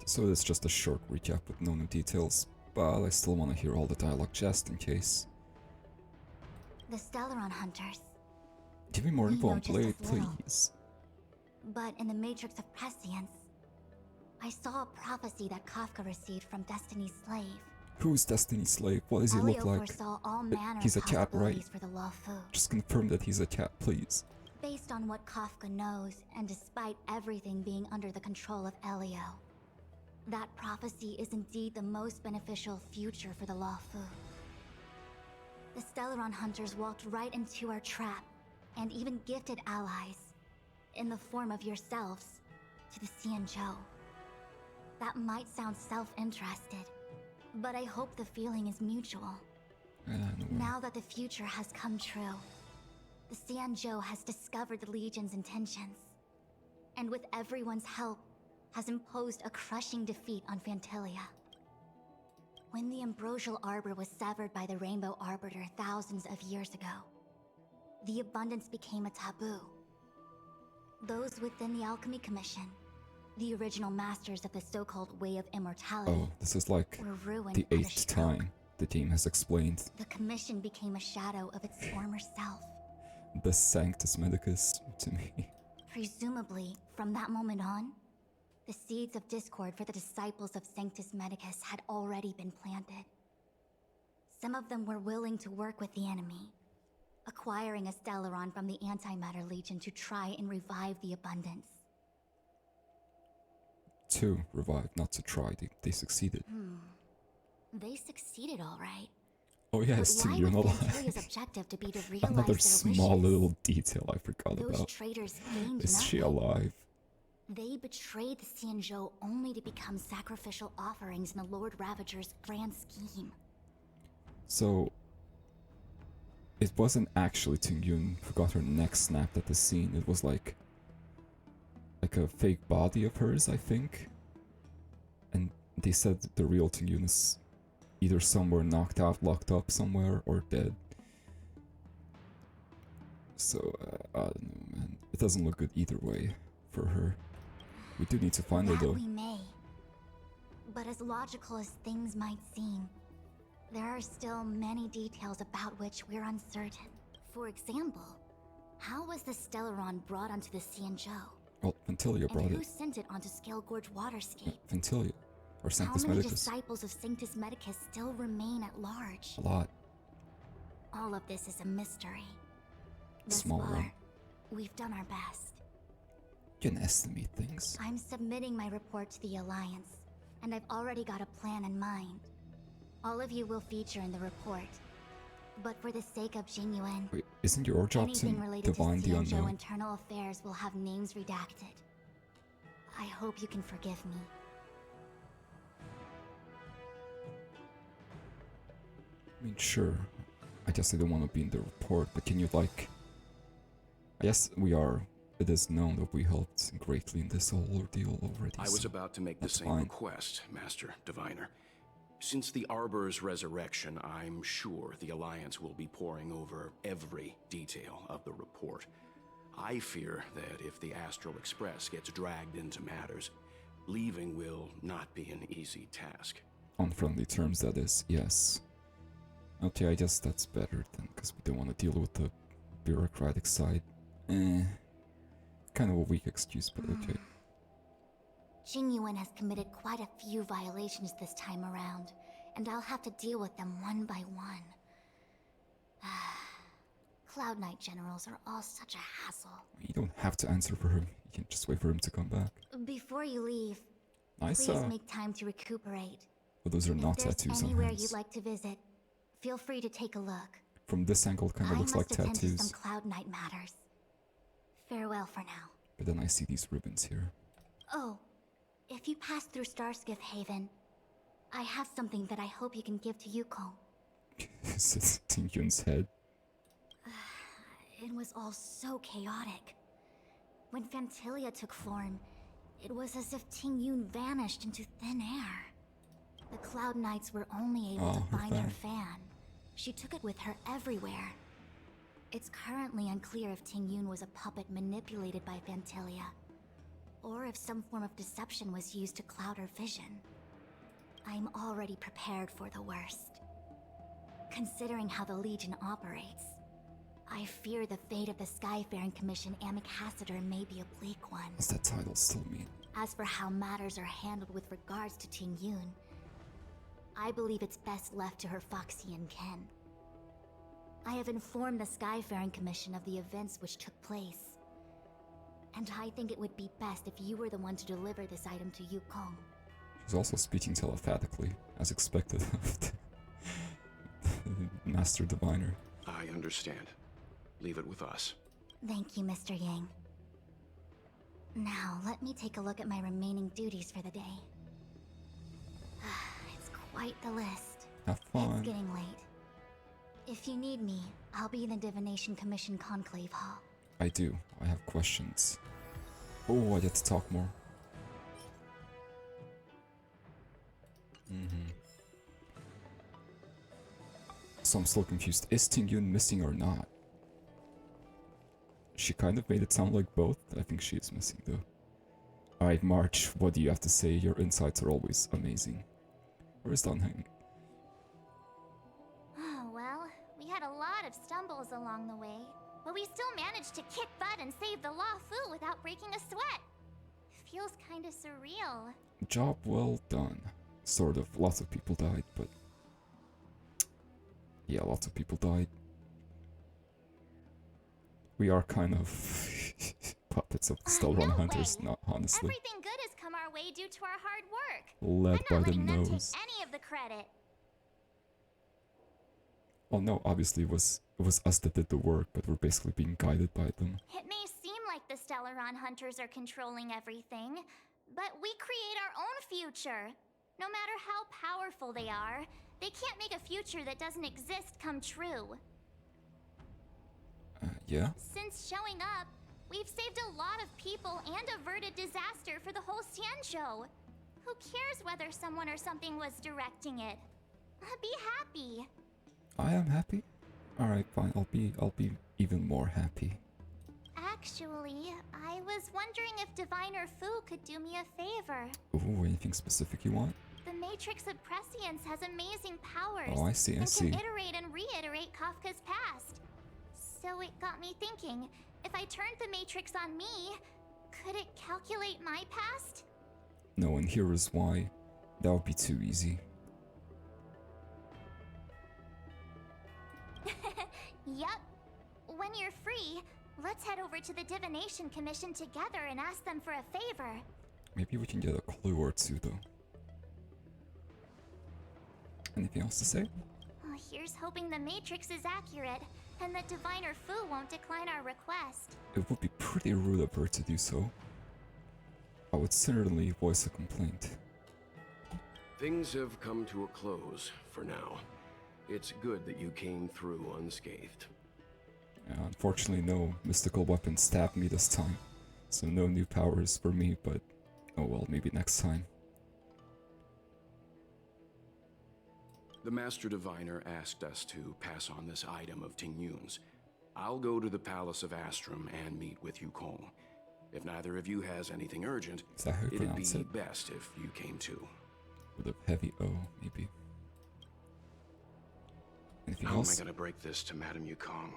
So it's just a short recap with no new details, but I still want to hear all the dialogue just in case. The Stellaron Hunters. Give me more We info know on just Blade, as little. please. But in the Matrix of Prescience, I saw a prophecy that Kafka received from Destiny's slave. Who's Destiny's slave? What does he look Elio like? foresaw all manner He's a of cat, right? possibilities for the Luofu. Just confirm that he's a cat, please. Based on what Kafka knows, and despite everything being under the control of Elio, that prophecy is indeed the most beneficial future for the Luofu. The Stellaron Hunters walked right into our trap, and even gifted allies, in the form of yourselves, to the Xianzhou. That might sound self-interested, but I hope the feeling is mutual. Now that the future has come true, the Xianzhou has discovered the Legion's intentions, and with everyone's help, has imposed a crushing defeat on Phantilia. When the Ambrosial Arbor was severed by the Rainbow Arbiter thousands of years ago, the abundance became a taboo. Those within the Alchemy Commission, the original masters of the so-called Way of Immortality, Oh, this is like were ruined the at a 8th stroke. time the team has explained The Commission became a shadow of its former self. the Sanctus Medicus to me. Presumably, from that moment on, the seeds of discord for the disciples of Sanctus Medicus had already been planted. Some of them were willing to work with the enemy, acquiring a Stellaron from the Antimatter Legion to try and revive the abundance. To revive, not to try. They succeeded. They succeeded all right. Oh yes, But why you're would not Phantilia's lying. objective to be to realize Another their small wishes? little detail I forgot Those about. traitors gained Is she nothing. alive? They betrayed the Xianzhou only to become sacrificial offerings in the Lord Ravager's grand scheme. So it wasn't actually Tingyun who got her neck snapped at the scene. It was like a fake body of hers, I think. And they said the real Tingyun is either somewhere knocked out, locked up somewhere, or dead. So I don't know, man. It doesn't look good either way for her. We do need to find her That though. we may. But as logical as things might seem, there are still many details about which we're uncertain. For example, how was the Stellaron brought onto the Xianzhou? Well, Phantilia And brought who it. sent it onto Scale Gorge Waterscape? Phantilia. Or How Sanctus many Medicus. disciples of Sanctus Medicus still remain at large? A lot. All of this is a mystery. Thus Small far, one. we've done our best. You can estimate things. I'm submitting my report to the Alliance, and I've already got a plan in mind. All of you will feature in the report. But for the sake of Genuine, Wait, isn't your job to anything related divine to the Xianzhou unknown? internal affairs will have names redacted. I hope you can forgive me. I mean, sure. I guess I don't want to be in the report, but can you, like... I guess it is known that we helped greatly in this whole ordeal already. I was so about to make the that's same fine. request, Master Diviner. Since the Arbor's resurrection, I'm sure the Alliance will be poring over every detail of the report. I fear that if the Astral Express gets dragged into matters, leaving will not be an easy task. On friendly terms, that is, yes. Okay, I guess that's better then, because we don't want to deal with the bureaucratic side. Kind of a weak excuse, but okay. Genuine has committed quite a few violations this time around, and I'll have to deal with them one by one. Cloud Knight generals are all such a hassle. You don't have to answer for him. You can just wait for him to come back. Before you leave, Nice, please make time to recuperate. But those are not If there's tattoos on anywhere hands. you'd like to visit, feel free to take a look. From this angle, kind I of looks like must attend to some tattoos. Cloud Knight matters. Farewell for now. But then I see these ribbons here. Oh, if you pass through Starskiff Haven, I have something that I hope you can give to Yukong. Is it Ting Yun's head? It was all so chaotic. When Fantilia took form, it was as if Ting Yun vanished into thin air. The Cloud Knights were only able to her find her fan. fan. She took it with her everywhere. It's currently unclear if Ting Yun was a puppet manipulated by Fantilia, or if some form of deception was used to cloud her vision. I'm already prepared for the worst. Considering how the Legion operates, I fear the fate of the Skyfaring Commission Ambassador may be a bleak one. What's that title still mean? As for how matters are handled with regards to Ting Yun, I believe it's best left to her Foxian ken. I have informed the Skyfaring Commission of the events which took place, and I think it would be best if you were the one to deliver this item to Yukong. She's also speaking telepathically, as expected of the Master Diviner. I understand. Leave it with us. Thank you, Mr. Yang. Now, let me take a look at my remaining duties for the day. It's quite the list. Have fun. It's getting late. If you need me, I'll be in the Divination Commission Conclave Hall. I do. I have questions. Oh, I get to talk more. So I'm still confused. Is Ting Yun missing or not? She kind of made it sound like both. I think she is missing though. Alright, March, what do you have to say? Your insights are always amazing. Where's Dunhang? Oh, well, we had a lot of stumbles along the way, but we still managed to kick butt and save the Luofu without breaking a sweat. Feels kinda surreal. Job well done. Sort of. Lots of people died, but... yeah, lots of people died. We are kind of puppets of the Stellarun Hunters, not honestly. Everything good has come our way due to our hard work. Led by I'm not the letting them nose. take any of the credit. Well, no, obviously it was us that did the work, but we're basically being guided by them. It may seem like the Stellarun Hunters are controlling everything, but we create our own future. No matter how powerful they are, they can't make a future that doesn't exist come true. Yeah? Since showing up, we've saved a lot of people and averted disaster for the whole Xianzhou. Who cares whether someone or something was directing it? Be happy. I am happy? Alright, fine, I'll be even more happy. Actually, I was wondering if Diviner Fu could do me a favor. Ooh, anything specific you want? The Matrix of Prescience has amazing powers. Oh, I see. And can iterate and reiterate Kafka's past. So it got me thinking, if I turned the Matrix on me, could it calculate my past? No, and here is why. That would be too easy. Yup. When you're free, let's head over to the Divination Commission together and ask them for a favor. Maybe we can get a clue or two, though. Anything else to say? Oh, here's hoping the Matrix is accurate, and that Diviner Fu won't decline our request. It would be pretty rude of her to do so. I would certainly voice a complaint. Things have come to a close for now. It's good that you came through unscathed. Unfortunately, no mystical weapon stabbed me this time, so no new powers for me, but oh well, maybe next time. The Master Diviner asked us to pass on this item of Ting Yun's. I'll go to the Palace of Astrum and meet with Yukong. If neither of you has anything urgent, Is that how you it'd pronounce be it? best if you came too. With a heavy O, maybe. Anything How am I else? gonna break this to Madame Yukong?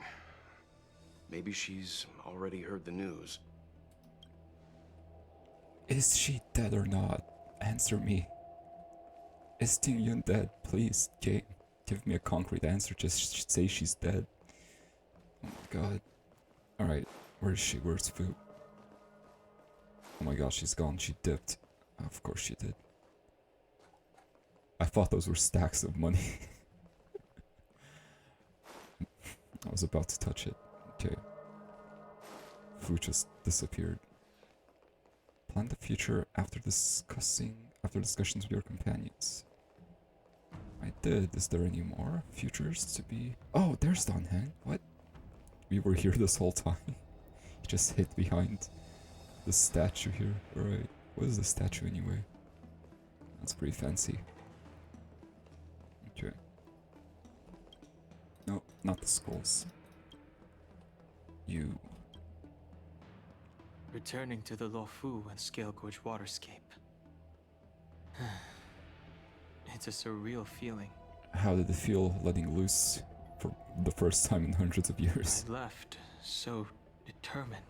Maybe she's already heard the news. Is she dead or not? Answer me. Is Ting Yun dead? Please, Jay, give me a concrete answer. Just say she's dead. Oh my god. Alright, where is she? Where's Fu? Oh my god, she's gone. She dipped. Of course she did. I thought those were stacks of money. I was about to touch it. Okay. Fu just disappeared. Plan the future after discussions with your companions. I did. Is there any more futures to be? Oh, there's Dan Heng. What? We were here this whole time. He just hid behind the statue here. Alright. What is the statue anyway? That's pretty fancy. Okay. No, not the skulls. You. Returning to the Luofu and Scale Gorge waterscape. It's a surreal feeling. How did it feel letting loose for the first time in hundreds of years? I left so determined.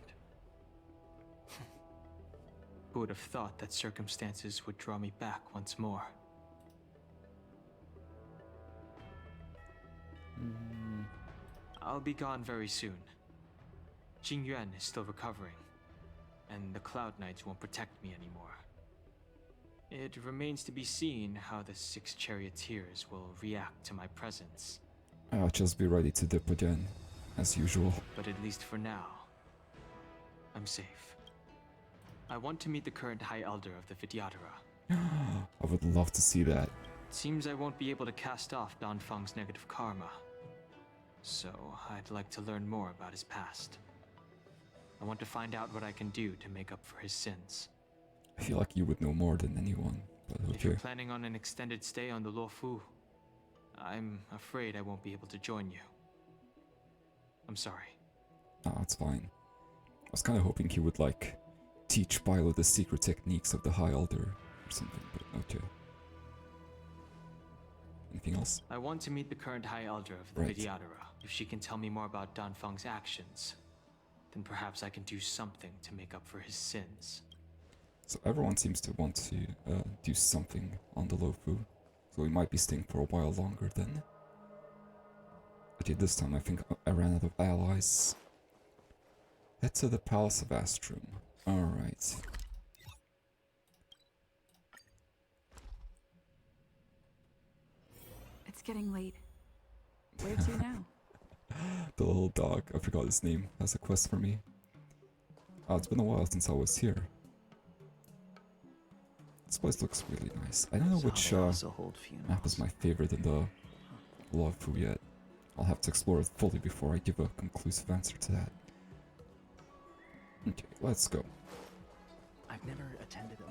Who would have thought that circumstances would draw me back once more? I'll be gone very soon. Jingyuan is still recovering, and the Cloud Knights won't protect me anymore. It remains to be seen how the 6 charioteers will react to my presence. I'll just be ready to dip again, as usual. But at least for now, I'm safe. I want to meet the current High Elder of the Vidyadhara. I would love to see that. It seems I won't be able to cast off Danfeng's negative karma. So, I'd like to learn more about his past. I want to find out what I can do to make up for his sins. I feel like you would know more than anyone, but If okay. you're planning on an extended stay on the Luofu, I'm afraid I won't be able to join you. I'm sorry. Ah, it's fine. I was kind of hoping he would, like, teach Bilo the secret techniques of the High Elder or something, but okay. Anything else? I want to meet the current High Elder of the Right. Vidyadhara. If she can tell me more about Danfeng's actions, then perhaps I can do something to make up for his sins. So everyone seems to want to do something on the Luofu, so we might be staying for a while longer then. Okay, this time I think I ran out of allies. Head to the Palace of Astrum. Alright. It's getting late. Where to now? The little dog, I forgot his name, has a quest for me. Oh, it's been a while since I was here. This place looks really nice. I don't know which map is my favorite in the Luofu yet. I'll have to explore it fully before I give a conclusive answer to that. Okay, let's go. I've never attended a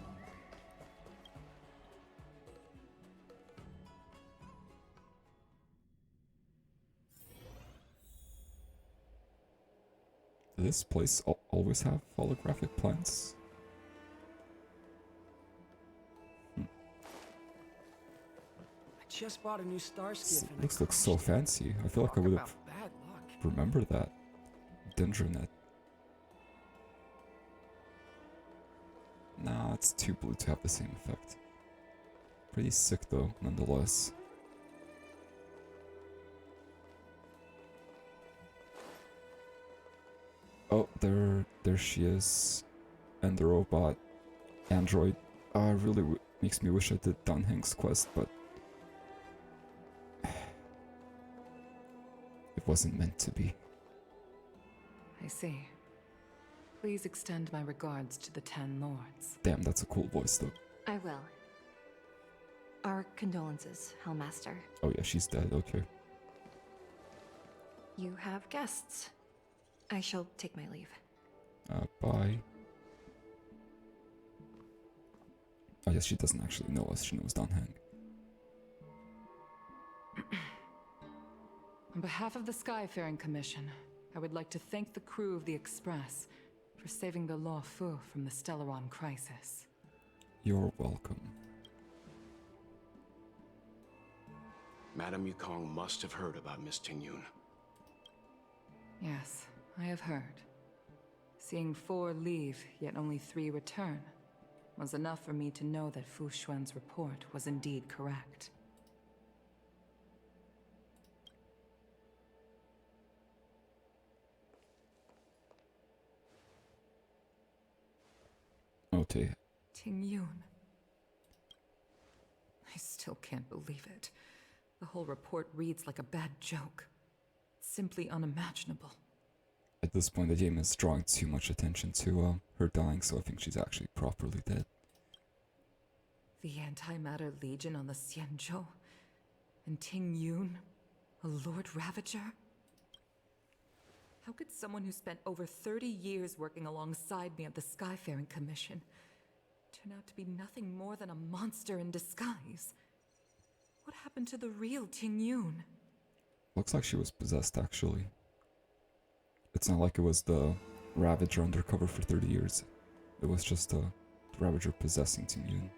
Does this place always have holographic plants? I just bought a new star skiff. This looks so fancy. I feel like I would have Bad luck. remembered that. Dendronet. Nah, it's too blue to have the same effect. Pretty sick though, nonetheless. Oh, there she is. And the robot android. Really makes me wish I did Dan Heng's quest, but it wasn't meant to be. I see. Please extend my regards to the 10 lords. Damn, that's a cool voice though. I will. Our condolences, Hellmaster. Oh yeah, she's dead, okay. You have guests. I shall take my leave. Bye. I guess she doesn't actually know us, she knows Dan Heng. On behalf of the Skyfaring Commission, I would like to thank the crew of the Express for saving the Luofu from the Stellaron crisis. You're welcome. Madame Yukong must have heard about Miss Tingyun. Yes, I have heard. Seeing 4 leave, yet only 3 return, was enough for me to know that Fu Xuan's report was indeed correct. Okay. Tingyun. I still can't believe it. The whole report reads like a bad joke. It's simply unimaginable. At this point, the game is drawing too much attention to her dying, so I think she's actually properly dead. The Antimatter Legion on the Xianzhou? And Ting Yun, a Lord Ravager? How could someone who spent over 30 years working alongside me at the Skyfaring Commission turn out to be nothing more than a monster in disguise? What happened to the real Ting Yun? Looks like she was possessed, actually. It's not like it was the Ravager undercover for 30 years. It was just the Ravager possessing Ting Yun.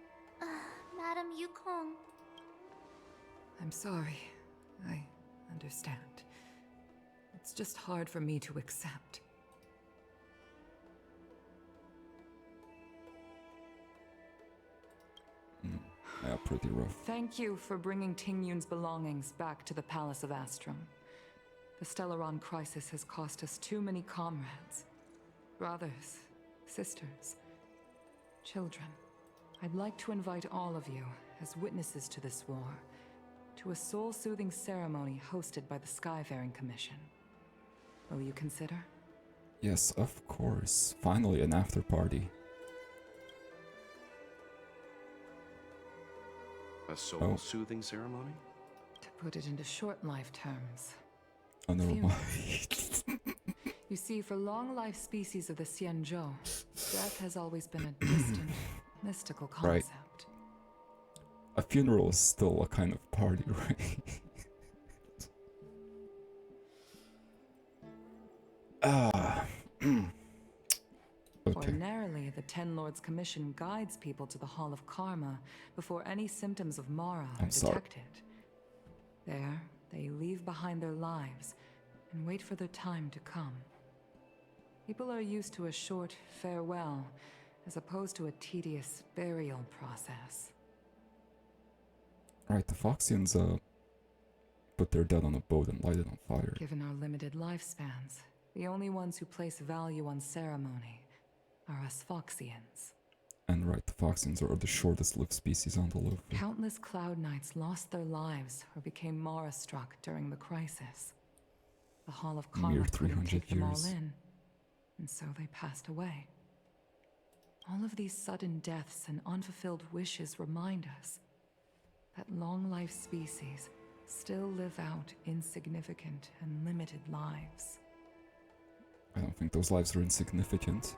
Madam Yukong. I'm sorry. I understand. It's just hard for me to accept. Yeah, pretty rough. Thank you for bringing Ting Yun's belongings back to the Palace of Astrum. The Stellaron crisis has cost us too many comrades. Brothers, sisters, children. I'd like to invite all of you, as witnesses to this war, to a soul-soothing ceremony hosted by the Skyfaring Commission. Will you consider? Yes, of course. Finally, an after party. A soul-soothing ceremony? To put it into short life terms. Oh, never mind. You see, for long-life species of the Xianzhou, death has always been a distant, mystical concept. Right. A funeral is still a kind of party, right? Okay. Ordinarily, the Ten Lords Commission guides people to the Hall of Karma before any symptoms of Mara are detected. There, they leave behind their lives and wait for their time to come. People are used to a short farewell as opposed to a tedious burial process. Right, the Foxians put their dead on a boat and light it on fire. Given our limited lifespans, the only ones who place value on ceremony are us Foxians. And right, the Foxians are the shortest lived species on the Luofu. Countless Cloud Knights lost their lives or became Mara-struck during the crisis. The Hall of Karma couldn't take them all in, and so they passed away. All of these sudden deaths and unfulfilled wishes remind us that long-life species still live out insignificant and limited lives. I don't think those lives are insignificant,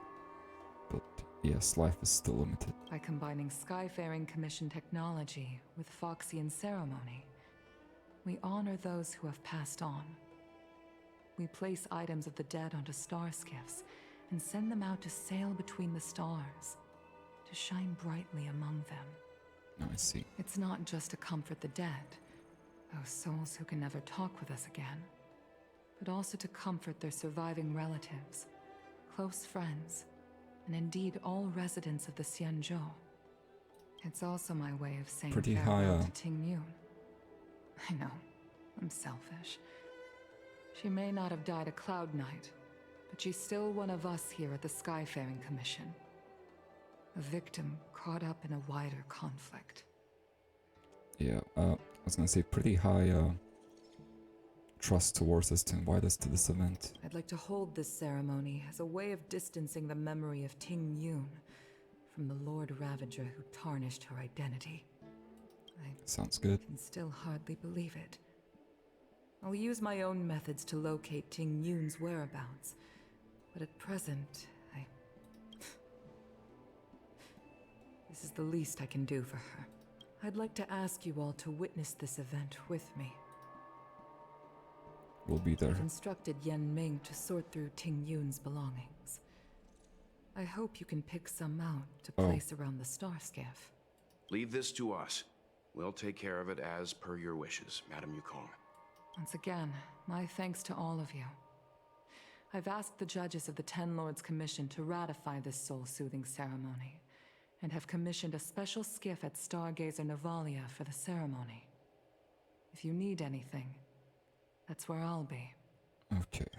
but yes, life is still limited. By combining Skyfaring Commission technology with Foxian ceremony, we honor those who have passed on. We place items of the dead onto star skiffs and send them out to sail between the stars, to shine brightly among them. I see. It's not just to comfort the dead, those souls who can never talk with us again, but also to comfort their surviving relatives, close friends, and indeed all residents of the Xianzhou. It's also my way of saying pretty farewell high, to Ting Yun. I know, I'm selfish. She may not have died a Cloud Knight, but she's still one of us here at the Skyfaring Commission. A victim caught up in a wider conflict. Yeah, I was gonna say pretty high trust towards us to invite us to this event. I'd like to hold this ceremony as a way of distancing the memory of Ting Yun from the Lord Ravager who tarnished her identity. Sounds good. I can still hardly believe it. I'll use my own methods to locate Ting Yun's whereabouts, but at present, this is the least I can do for her. I'd like to ask you all to witness this event with me. We'll be there. I've instructed Yen Ming to sort through Ting Yun's belongings. I hope you can pick some out to place around the star skiff. Leave this to us. We'll take care of it as per your wishes, Madam Yukong. Once again, my thanks to all of you. I've asked the judges of the Ten Lords Commission to ratify this soul-soothing ceremony, and have commissioned a special skiff at Stargazer Navalia for the ceremony. If you need anything, that's where I'll be. Okay.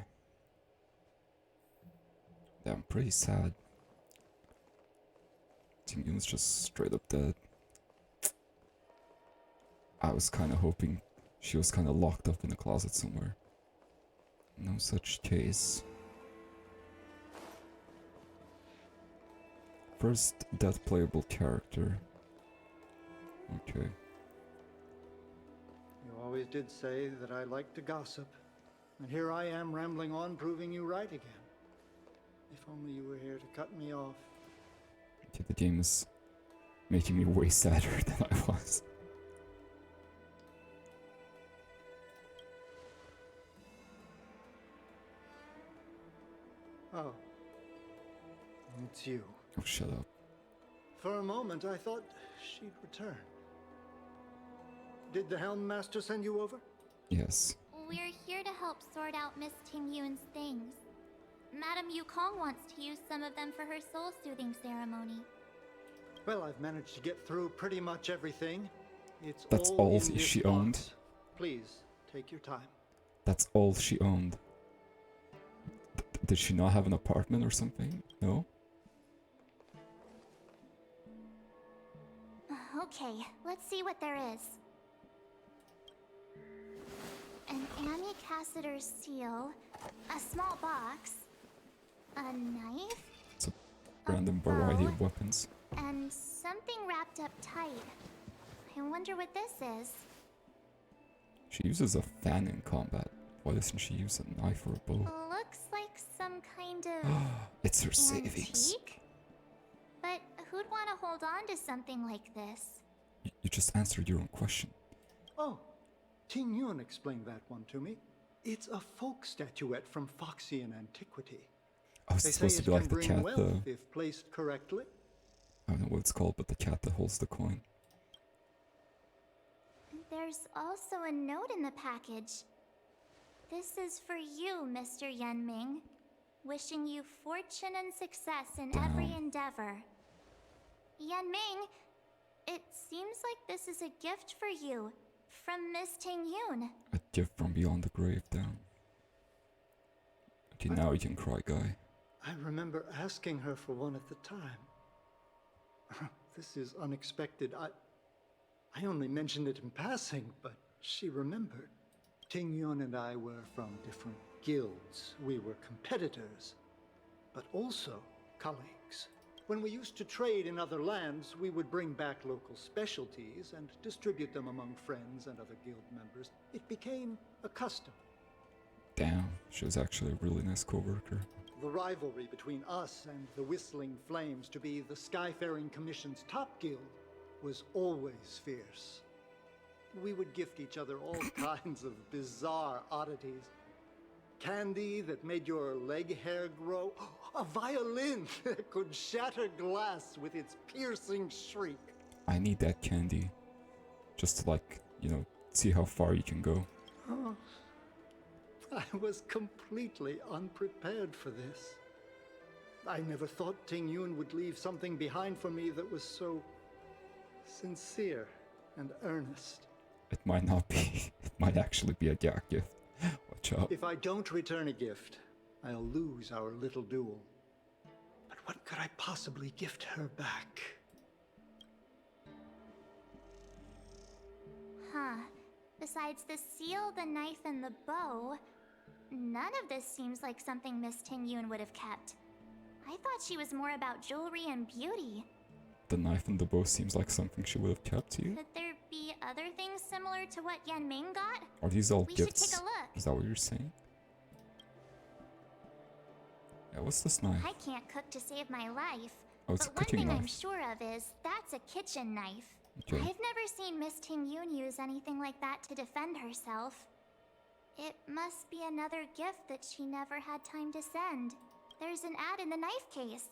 Yeah, I'm pretty sad. Ting Yun's just straight up dead. I was kind of hoping she was kind of locked up in a closet somewhere. No such case. First death playable character. Okay. You always did say that I like to gossip. And here I am rambling on, proving you right again. If only you were here to cut me off. Okay, the game is making me way sadder than I was. Oh. It's you. Oh, shut up. For a moment, I thought she'd return. Did the Helm Master send you over? Yes. We're here to help sort out Miss Tingyun's things. Madame Yukong wants to use some of them for her soul-soothing ceremony. Well, I've managed to get through pretty much everything. It's That's all all in this she box. owned? Please, take your time. That's all she owned. Did she not have an apartment or something? No? Okay, let's see what there is. An Cassider's seal, a small box, a knife, It's a random variety of weapons. and something wrapped up tight. I wonder what this is. She uses a fan in combat. Why doesn't she use a knife or a bow? Looks like some kind of It's her savings. antique? But who'd want to hold on to something like this? You just answered your own question. Oh, Ting Yun explained that one to me. It's a folk statuette from Foxian antiquity. Oh, it's They say supposed to it be can like the bring cat, wealth if placed correctly. I don't know what it's called, but the cat that holds the coin. There's also a note in the package. This is for you, Mr. Yenming. Wishing you fortune and success in every endeavor. Yenming, it seems like this is a gift for you from Miss Tingyun. A gift from beyond the grave, damn. Okay, now you can cry, guy. I remember asking her for one at the time. This is unexpected. I only mentioned it in passing, but she remembered. Ting Yun and I were from different guilds. We were competitors, but also colleagues. When we used to trade in other lands, we would bring back local specialties and distribute them among friends and other guild members. It became a custom. Damn, she was actually a really nice co-worker. The rivalry between us and the Whistling Flames to be the Skyfaring Commission's top guild was always fierce. We would gift each other all kinds of bizarre oddities. Candy that made your leg hair grow. A violin that could shatter glass with its piercing shriek. I need that candy. Just to, like, you know, see how far you can go. Oh, I was completely unprepared for this. I never thought Ting Yun would leave something behind for me that was so sincere and earnest. It might not be. It might actually be a Jack gift. Watch out. If I don't return a gift, I'll lose our little duel. But what could I possibly gift her back? Huh. Besides the seal, the knife, and the bow, none of this seems like something Miss Tingyun would have kept. I thought she was more about jewelry and beauty. The knife and the bow seems like something she would have kept here. Could there be other things similar to what Yenming got? Are these all We gifts? should take a look. Is that what you're saying? Yeah, what's this knife? I can't cook to save my life. Oh, it's but a cooking one thing I'm knife. sure of is that's a kitchen knife. Okay. I've never seen Miss Tingyun use anything like that to defend herself. It must be another gift that she never had time to send. There's an ad in the knife case.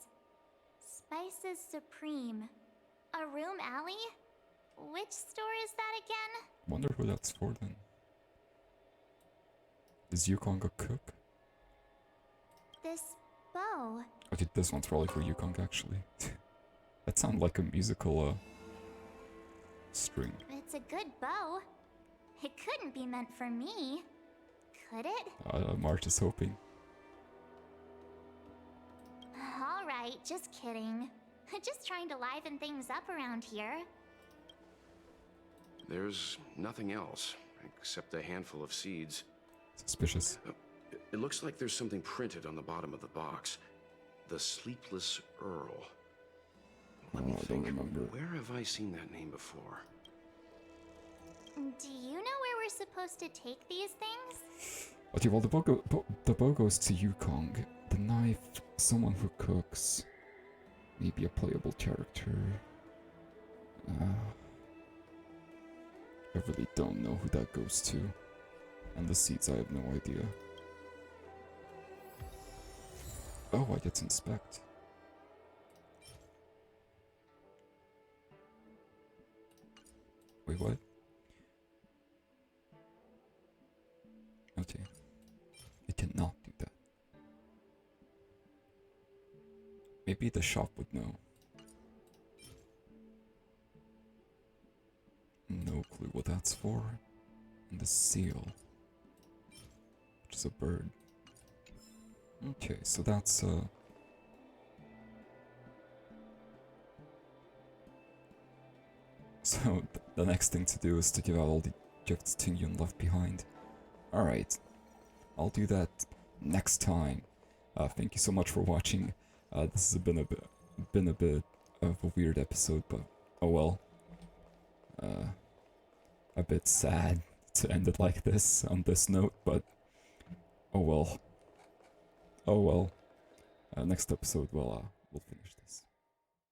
Spices Supreme. A room alley? Which store is that again? Wonder who that's for then. Is Yukong a cook? This bow. Okay, this one's probably for Yukong actually. That sounded like a musical string. It's a good bow. It couldn't be meant for me. Could it? March is hoping. Alright, just kidding. Just trying to liven things up around here. There's nothing else, except a handful of seeds. Suspicious. It looks like there's something printed on the bottom of the box. The Sleepless Earl. Let me I don't think. remember. Where have I seen that name before? Do you know where we're supposed to take these things? Okay, well, the bow goes to Yukong. The knife, someone who cooks. Maybe a playable character. I really don't know who that goes to. And the seeds, I have no idea. Oh, I get to inspect. Wait, what? Okay. I cannot do that. Maybe the shop would know. No clue what that's for. And the seal. Which is a bird. Okay, so that's So the next thing to do is to give out all the gifts Tingyun left behind. Alright. I'll do that next time. Thank you so much for watching. This has been a bit of a weird episode, but oh well. A bit sad to end it like this, on this note, but oh well. Oh well. Next episode, we'll finish this.